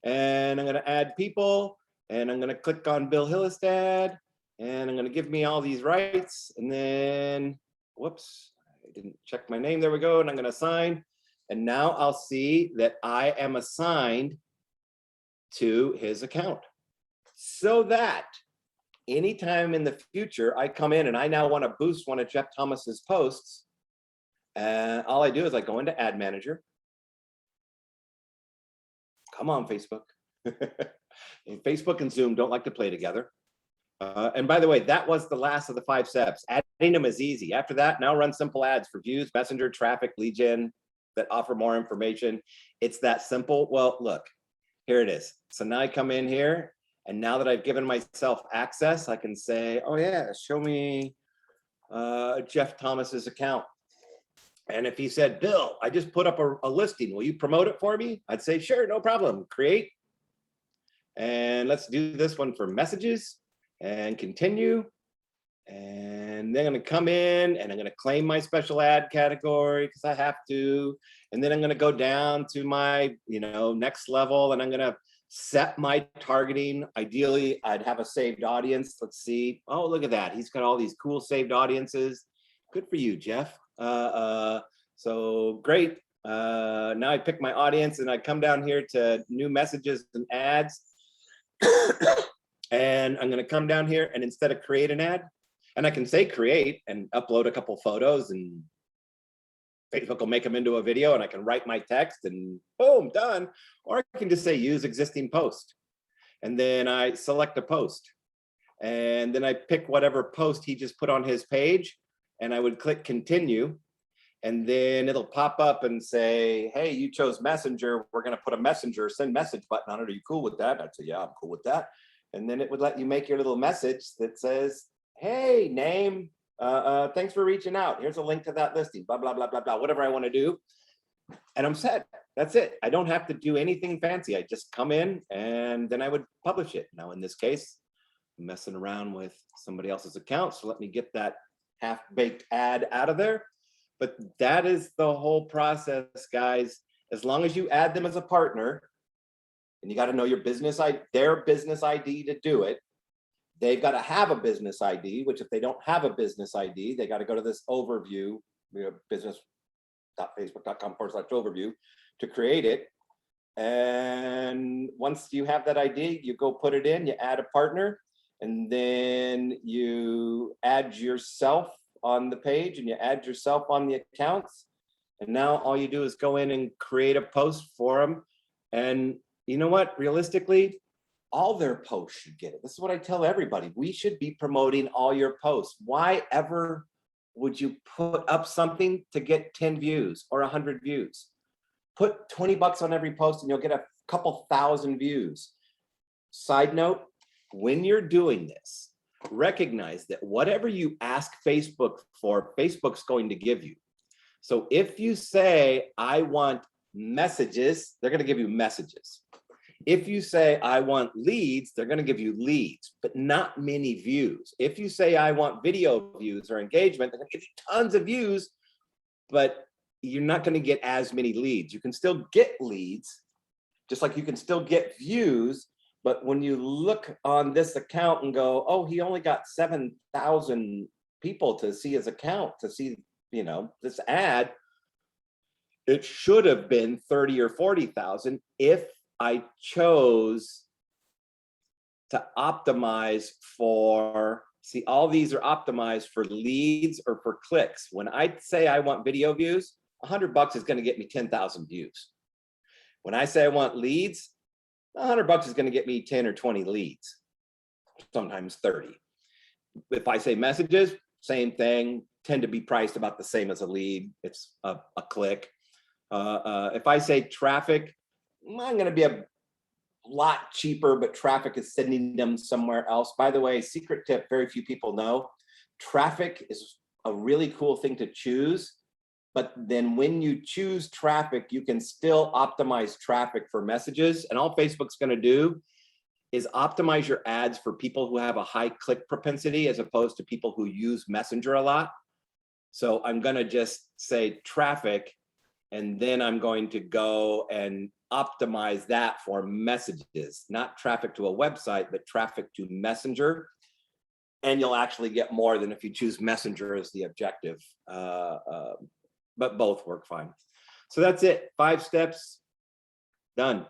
And I'm going to add people. And I'm going to click on Bill Hillestad, and I'm going to give me all these rights. And then, whoops, I didn't check my name. There we go. And I'm going to assign. And now I'll see that I am assigned to his account, so that anytime in the future I come in and I now want to boost one of Jeff Thomas's posts, and all I do is I go into Ad Manager. Come on, Facebook. And Facebook and Zoom don't like to play together. And by the way, that was the last of the 5 steps. Adding them is easy. After that, now run simple ads for views, messenger, traffic, lead gen that offer more information. It's that simple. Well, look, here it is. So now I come in here, and now that I've given myself access, I can say, oh yeah, show me Jeff Thomas's account. And if he said, Bill, I just put up a listing, will you promote it for me? I'd say, sure, no problem. Create. And let's do this one for messages and continue. And then I'm going to come in and I'm going to claim my special ad category because I have to. And then I'm going to go down to my, next level, and I'm going to set my targeting. Ideally, I'd have a saved audience. Let's see. Oh, look at that. He's got all these cool saved audiences. Good for you, Jeff. So great. Now I pick my audience and I come down here to new messages and ads. And I'm going to come down here and instead of create an ad, and I can say create and upload a couple photos and Facebook will make them into a video and I can write my text and boom, done. Or I can just say use existing post. And then I select a post. And then I pick whatever post he just put on his page and I would click continue. And then it'll pop up and say, hey, you chose Messenger. We're going to put a Messenger send message button on it. Are you cool with that? I'd say, yeah, I'm cool with that. And then it would let you make your little message that says, hey, name, thanks for reaching out. Here's a link to that listing, blah, blah, blah, blah, blah, whatever I want to do. And I'm set. That's it. I don't have to do anything fancy. I just come in and then I would publish it. Now, in this case, I'm messing around with somebody else's account. So let me get that half-baked ad out of there. But that is the whole process, guys. As long as you add them as a partner, and you got to know your business, their business ID to do it. They've got to have a business ID, which if they don't have a business ID, they got to go to this overview, business.facebook.com/overview to create it. And once you have that ID, you go put it in, you add a partner, and then you add yourself on the page and you add yourself on the accounts. And now all you do is go in and create a post for them. And you know what? Realistically, all their posts should get it. This is what I tell everybody. We should be promoting all your posts. Why ever would you put up something to get 10 views or 100 views? Put 20 bucks on every post and you'll get a couple thousand views. Side note, when you're doing this, recognize that whatever you ask Facebook for, Facebook's going to give you. So if you say, I want messages, they're going to give you messages. If you say, I want leads, they're going to give you leads, but not many views. If you say, I want video views or engagement, they're going to give you tons of views, but you're not going to get as many leads. You can still get leads, just like you can still get views. But when you look on this account and go, oh, he only got 7,000 people to see his account, to see, this ad, it should have been 30 or 40,000 if I chose to optimize for, see, all these are optimized for leads or for clicks. When I say I want video views, $100 is going to get me 10,000 views. When I say I want leads, $100 is going to get me 10 or 20 leads, sometimes 30. If I say messages, same thing, tend to be priced about the same as a lead. It's a click. If I say traffic, I'm going to be a lot cheaper, but traffic is sending them somewhere else. By the way, secret tip, very few people know, traffic is a really cool thing to choose. But then when you choose traffic, you can still optimize traffic for messages. And all Facebook's going to do is optimize your ads for people who have a high click propensity as opposed to people who use Messenger a lot. So I'm going to just say traffic, and then I'm going to go and optimize that for messages, not traffic to a website, but traffic to Messenger. And you'll actually get more than if you choose Messenger as the objective. But both work fine. So that's it. 5 steps, done.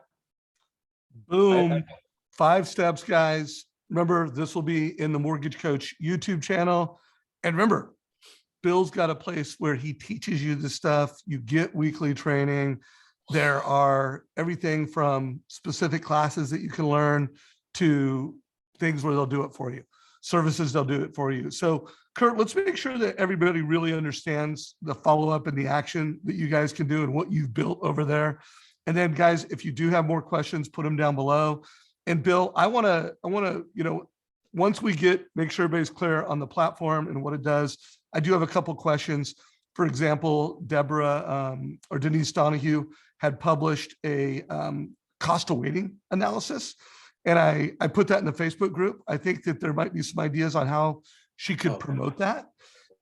Boom. 5 steps, guys. Remember, this will be in the Mortgage Coach YouTube channel. And remember, Bill's got a place where he teaches you this stuff. You get weekly training. There are everything from specific classes that you can learn to things where they'll do it for you. Services, they'll do it for you. So Kurt, let's make sure that everybody really understands the follow-up and the action that you guys can do and what you've built over there. And then guys, if you do have more questions, put them down below. And Bill, I want to, once we make sure everybody's clear on the platform and what it does, I do have a couple questions. For example, Deborah or Denise Donahue had published a cost of waiting analysis. And I put that in the Facebook group. I think that there might be some ideas on how she could promote that.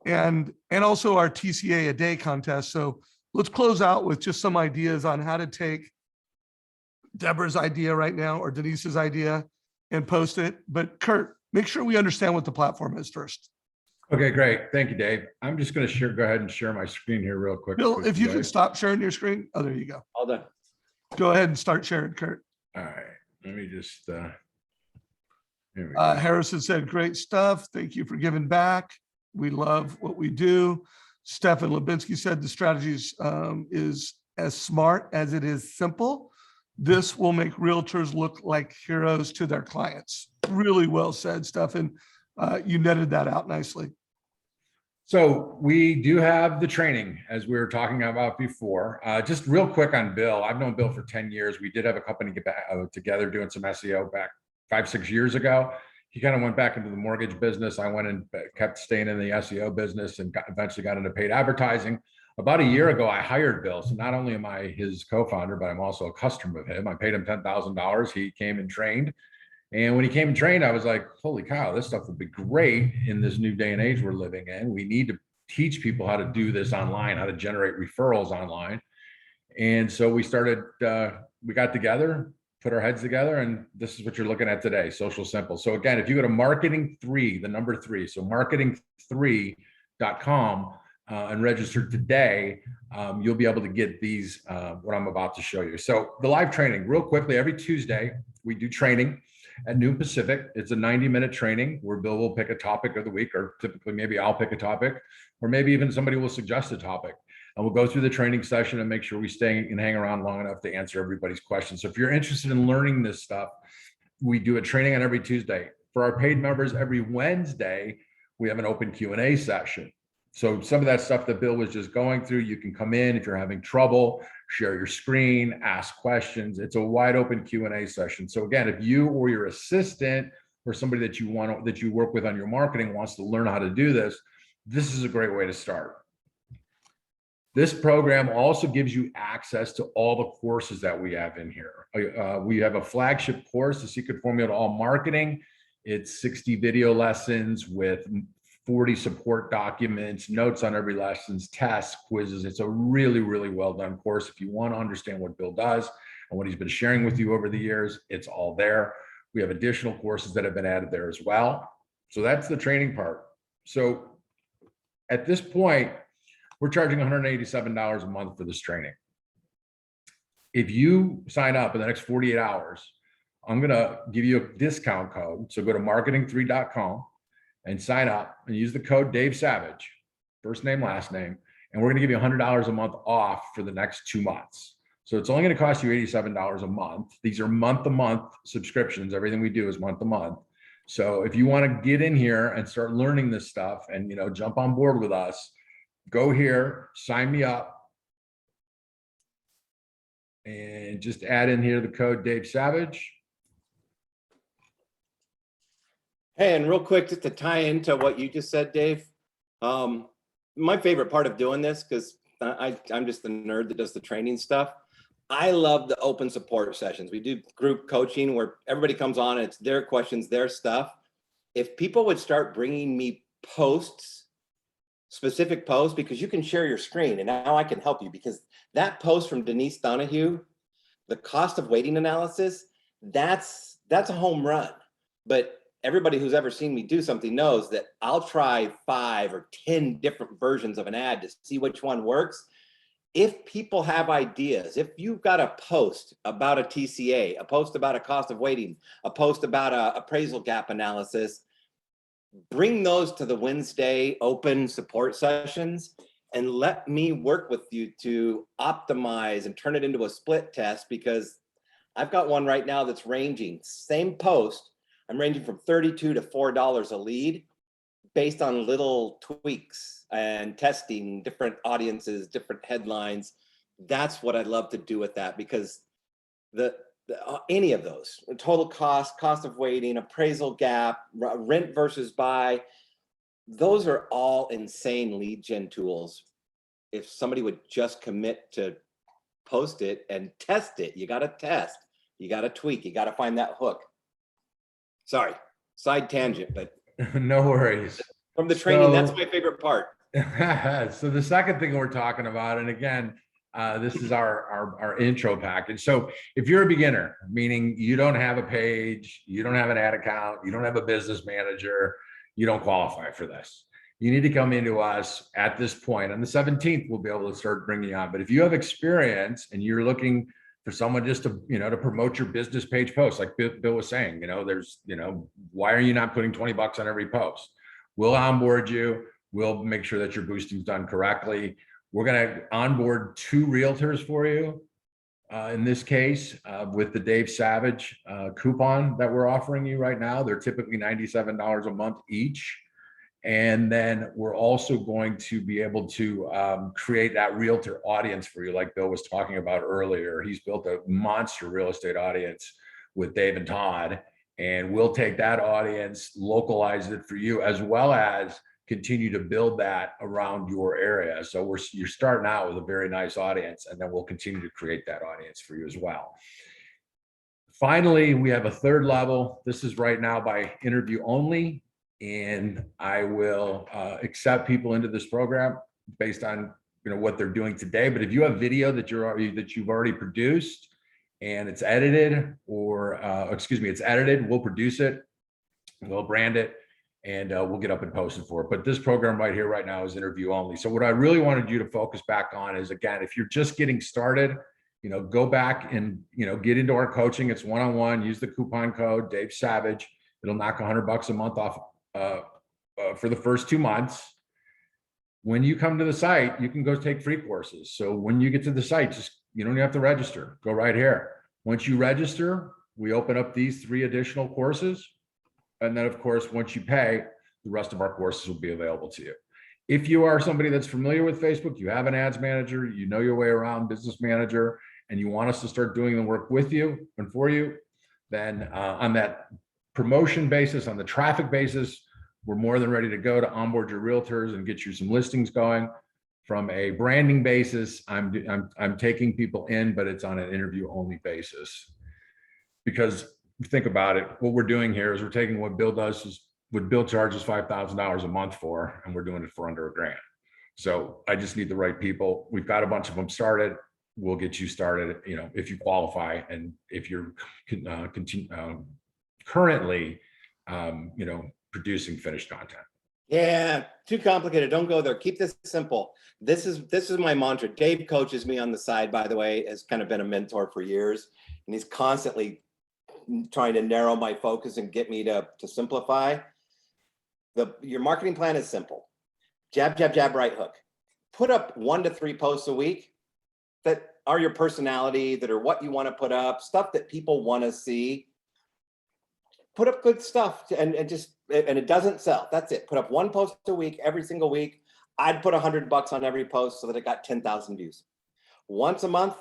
And also our TCA a day contest. So let's close out with just some ideas on how to take Deborah's idea right now or Denise's idea and post it. But Kurt, make sure we understand what the platform is first. Okay, great. Thank you, Dave. I'm just going to go ahead and share my screen here real quick. Bill, if you Dave. could stop sharing your screen. Oh, there you go. All done. Go ahead and start sharing, Kurt. All right. Let me just, here we go. Harrison said, great stuff. Thank you for giving back. We love what we do. Stefan Lubinsky said the strategy is as smart as it is simple. This will make realtors look like heroes to their clients. Really well said, Stefan. You netted that out nicely. So we do have the training, as we were talking about before. Just real quick on Bill. I've known Bill for 10 years. We did have a company get back together doing some SEO back 5-6 years ago. He kind of went back into the mortgage business. I went and kept staying in the SEO business and eventually got into paid advertising. About a year ago, I hired Bill. So not only am I his co-founder, but I'm also a customer of him. I paid him $10,000. He came and trained. And when he came and trained, I was like, holy cow, this stuff would be great in this new day and age we're living in. We need to teach people how to do this online, how to generate referrals online. And so we started, we got together, put our heads together, and this is what you're looking at today, Social Simple. So again, if you go to marketing3, the number 3, so marketing3.com and register today, you'll be able to get these, what I'm about to show you. So the live training, real quickly, every Tuesday, we do training at noon Pacific. It's a 90-minute training where Bill will pick a topic of the week, or typically maybe I'll pick a topic, or maybe even somebody will suggest a topic. And we'll go through the training session and make sure we stay and hang around long enough to answer everybody's questions. So if you're interested in learning this stuff, we do a training on every Tuesday. For our paid members, every Wednesday, we have an open Q&A session. So some of that stuff that Bill was just going through, you can come in if you're having trouble, share your screen, ask questions. It's a wide open Q&A session. So again, if you or your assistant or somebody that you work with on your marketing wants to learn how to do this, this is a great way to start. This program also gives you access to all the courses that we have in here. We have a flagship course, The Secret Formula to All Marketing. It's 60 video lessons with 40 support documents, notes on every lessons, tests, quizzes. It's a really, really well done course. If you want to understand what Bill does and what he's been sharing with you over the years, it's all there. We have additional courses that have been added there as well. So that's the training part. So at this point, we're charging $187 a month for this training. If you sign up in the next 48 hours, I'm going to give you a discount code. So go to marketing3.com and sign up and use the code Dave Savage, first name, last name, and we're going to give you $100 a month off for the next 2 months. So it's only going to cost you $87 a month. These are month-to-month subscriptions. Everything we do is month-to-month. So if you want to get in here and start learning this stuff and jump on board with us, go here, sign me up, and just add in here the code Dave Savage. Hey, and real quick, just to tie into what you just said, Dave, my favorite part of doing this, because I'm just the nerd that does the training stuff. I love the open support sessions. We do group coaching where everybody comes on and it's their questions, their stuff. If people would start bringing me posts, specific posts, because you can share your screen and now I can help you, because that post from Denise Donahue, the cost of waiting analysis, that's a home run. But everybody who's ever seen me do something knows that I'll try 5 or 10 different versions of an ad to see which one works. If people have ideas, if you've got a post about a TCA, a post about a cost of waiting, a post about a appraisal gap analysis, bring those to the Wednesday open support sessions and let me work with you to optimize and turn it into a split test, because I've got one right now that's ranging, same post, I'm ranging from $32 to $4 a lead based on little tweaks and testing different audiences, different headlines. That's what I'd love to do with that, because any of those, total cost of waiting, appraisal gap, rent versus buy, those are all insane lead gen tools. If somebody would just commit to post it and test it, you got to test, you got to tweak, you got to find that hook. Sorry, side tangent, but No worries. From the training, that's my favorite part. So the second thing we're talking about, and again, This is our intro package. So if you're a beginner, meaning you don't have a page, you don't have an ad account, you don't have a business manager, you don't qualify for this. You need to come into us at this point. On the 17th, we'll be able to start bringing you on. But if you have experience and you're looking for someone just to, to promote your business page posts, like Bill was saying, why are you not putting 20 bucks on every post? We'll onboard you. We'll make sure that your boosting's done correctly. We're going to onboard 2 realtors for you. In this case, with the Dave Savage coupon that we're offering you right now. They're typically $97 a month each. And then we're also going to be able to create that realtor audience for you, like Bill was talking about earlier. He's built a monster real estate audience with Dave and Todd, and we'll take that audience, localize it for you, as well as continue to build that around your area. So you're starting out with a very nice audience, and then we'll continue to create that audience for you as well. Finally, we have a 3rd level. This is right now by interview only. And I will accept people into this program based on what they're doing today. But if you have video that you've already produced and it's edited, or it's edited, we'll produce it, we'll brand it, and we'll get up and post it for it. But this program right here, right now, is interview only. So what I really wanted you to focus back on is, again, if you're just getting started, go back and get into our coaching. It's one-on-one. Use the coupon code Dave Savage. It'll knock $100 a month off for the first 2 months. When you come to the site, you can go take free courses. So when you get to the site, you don't have to register. Go right here. Once you register, we open up these 3 additional courses. And then, of course, once you pay, the rest of our courses will be available to you. If you are somebody that's familiar with Facebook, you have an ads manager, you know your way around, business manager, and you want us to start doing the work with you and for you, then on that promotion basis, on the traffic basis, we're more than ready to go to onboard your realtors and get you some listings going. From a branding basis, I'm taking people in, but it's on an interview only basis. Because think about it, what we're doing here is we're taking what Bill charges $5,000 a month for, and we're doing it for under $1,000. So I just need the right people. We've got a bunch of them started. We'll get you started, if you qualify, and if you're currently, producing finished content. Yeah, too complicated. Don't go there. Keep this simple. This is my mantra. Dave coaches me on the side, by the way, has kind of been a mentor for years, and he's constantly trying to narrow my focus and get me to simplify. Your marketing plan is simple. Jab, jab, jab, right hook. Put up 1 to 3 posts a week that are your personality, that are what you want to put up, stuff that people want to see. Put up good stuff and it doesn't sell. That's it. Put up 1 post a week, every single week. I'd put $100 on every post so that it got 10,000 views. Once a month,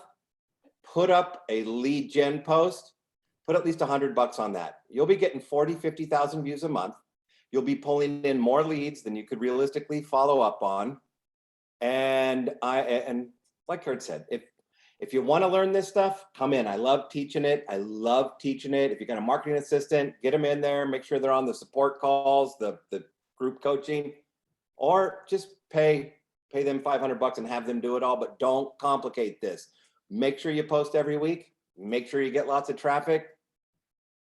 put up a lead gen post, put at least $100 on that. You'll be getting 40, 50,000 views a month. You'll be pulling in more leads than you could realistically follow up on. And like Kurt said, if you want to learn this stuff, come in. I love teaching it. If you got a marketing assistant, get them in there, make sure they're on the support calls, the group coaching, or just pay them $500 and have them do it all, but don't complicate this. Make sure you post every week. Make sure you get lots of traffic.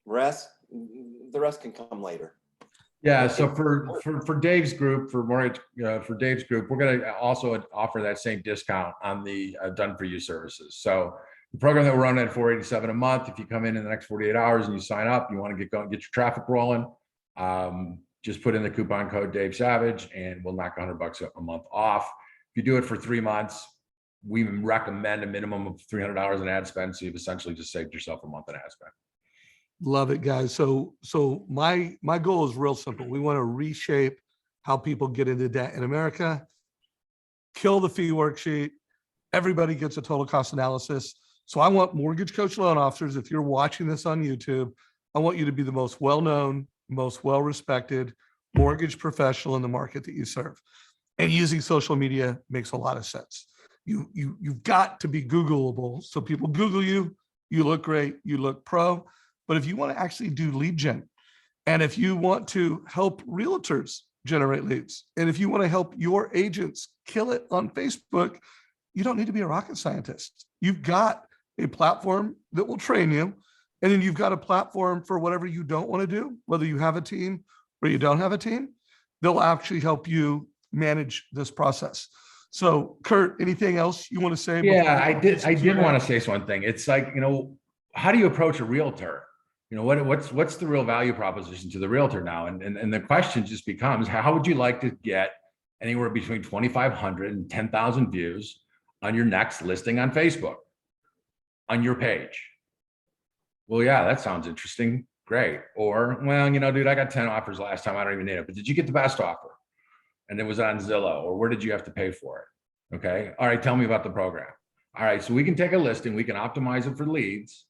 The rest can come later. Yeah. So for Dave's group, we're going to also offer that same discount on the done for you services. So the program that we're running at $487 a month, if you come in the next 48 hours and you sign up, you want to get going, get your traffic rolling, just put in the coupon code Dave Savage and we'll knock $100 a month off. If you do it for 3 months, we recommend a minimum of $300 in ad spend. So you've essentially just saved yourself a month in ad spend. Love it, guys. So my goal is real simple. We want to reshape how people get into debt in America, kill the fee worksheet. Everybody gets a total cost analysis. So I want mortgage coach loan officers, if you're watching this on YouTube, I want you to be the most well-known, most well-respected mortgage professional in the market that you serve. And using social media makes a lot of sense. You've got to be Googleable. So people Google you, you look great, you look pro. But if you want to actually do lead gen, and if you want to help realtors generate leads, and if you want to help your agents kill it on Facebook, you don't need to be a rocket scientist. You've got a platform that will train you. And then you've got a platform for whatever you don't want to do, whether you have a team or you don't have a team. They'll actually help you manage this process. So, Kurt, anything else you want to say? Yeah, I did want to say one thing. It's like, how do you approach a realtor? What's the real value proposition to the realtor now? And the question just becomes, how would you like to get anywhere between 2,500 and 10,000 views on your next listing on Facebook, on your page? Well, yeah, that sounds interesting. Great. Or, well, dude, I got 10 offers last time. I don't even need it. But did you get the best offer? And it was on Zillow, or where did you have to pay for it? Okay. All right. Tell me about the program. All right. So we can take a listing, we can optimize it for leads,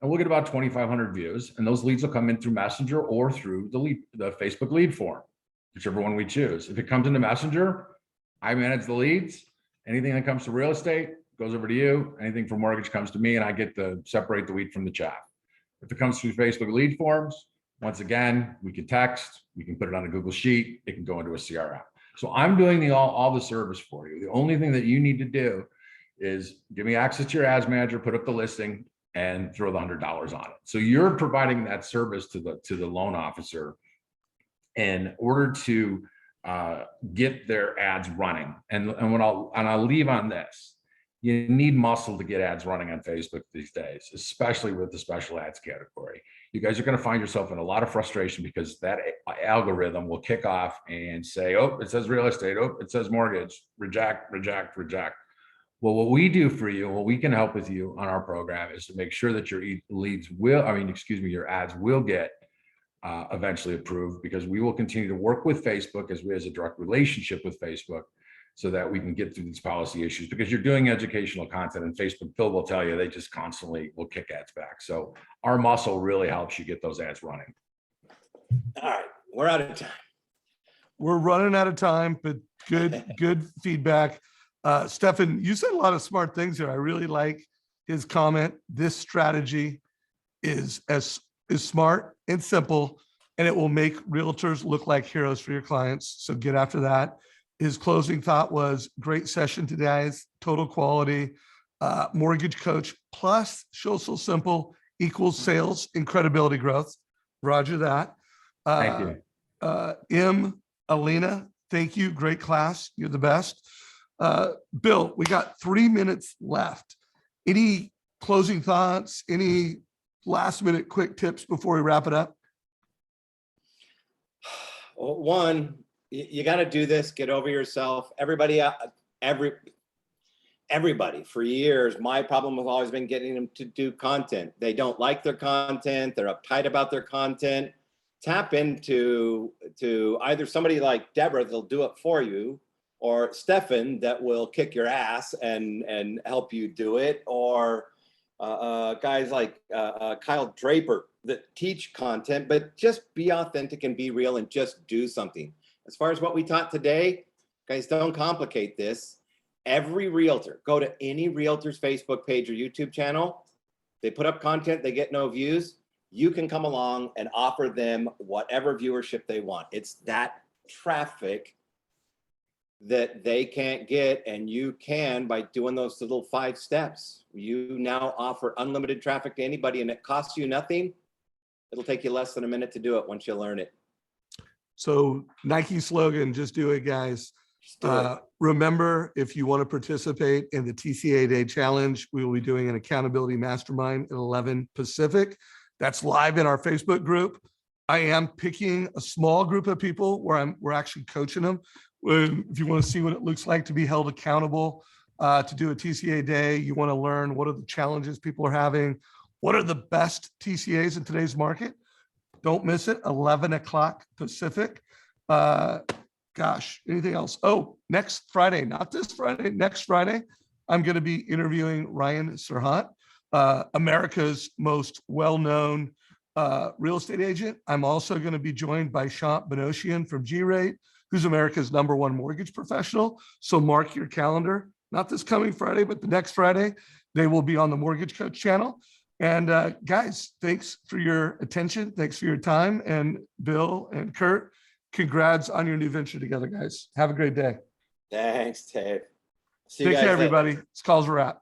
and we'll get about 2,500 views. And those leads will come in through Messenger or through the Facebook lead form, whichever one we choose. If it comes into Messenger, I manage the leads. Anything that comes to real estate goes over to you. Anything for mortgage comes to me, and I get to separate the wheat from the chaff. If it comes through Facebook lead forms, once again, we can text, we can put it on a Google Sheet, it can go into a CRM. So I'm doing all the service for you. The only thing that you need to do is give me access to your ads manager, put up the listing, and throw the $100 on it. So you're providing that service to the loan officer in order to get their ads running. And I'll leave on this. You need muscle to get ads running on Facebook these days, especially with the special ads category. You guys are going to find yourself in a lot of frustration because that algorithm will kick off and say, oh, it says real estate. Oh, it says mortgage. Reject, reject, reject. Well, what we do for you, what we can help with you on our program is to make sure that your your ads will get eventually approved, because we will continue to work with Facebook as a direct relationship with Facebook, so that we can get through these policy issues, because you're doing educational content and Facebook, Phil will tell you, they just constantly will kick ads back. So our muscle really helps you get those ads running. All right, we're out of time. We're running out of time, but good feedback. Stefan, you said a lot of smart things here. I really like his comment. This strategy is smart and simple, and it will make realtors look like heroes for your clients. So get after that. His closing thought was, great session today, guys. Total quality, mortgage coach plus Show So Simple equals sales and credibility growth. Roger that. Thank you. Alina, thank you. Great class. You're the best. Bill, we got 3 minutes left. Any closing thoughts? Any last minute quick tips before we wrap it up? Well, one, you got to do this. Get over yourself. Everybody for years, my problem has always been getting them to do content. They don't like their content. They're uptight about their content. Tap into either somebody like Deborah that'll do it for you, or Stefan that will kick your ass and help you do it, or guys like Kyle Draper that teach content, but just be authentic and be real and just do something. As far as what we taught today, guys, don't complicate this. Every realtor, go to any realtor's Facebook page or YouTube channel. They put up content, they get no views. You can come along and offer them whatever viewership they want. It's that traffic that they can't get, and you can by doing those little 5 steps. You now offer unlimited traffic to anybody, and it costs you nothing. It'll take you less than a minute to do it once you learn it. So Nike slogan, just do it, guys. Remember, if you want to participate in the TCA Day Challenge, we will be doing an accountability mastermind at 11 Pacific. That's live in our Facebook group. I am picking a small group of people where we're actually coaching them. If you want to see what it looks like to be held accountable to do a TCA day, you want to learn what are the challenges people are having, what are the best TCAs in today's market. Don't miss it, 11 o'clock Pacific. Gosh, anything else? Oh, next Friday, not this Friday, next Friday, I'm going to be interviewing Ryan Serhat, America's most well-known real estate agent. I'm also going to be joined by Shant Benoshian from G-Rate, who's America's #1 mortgage professional. So mark your calendar, not this coming Friday, but the next Friday. They will be on the Mortgage Coach channel. And guys, thanks for your attention. Thanks for your time. And Bill and Kurt, congrats on your new venture together, guys. Have a great day. Thanks, Dave. See you Take guys care, later. everybody. This call's a wrap.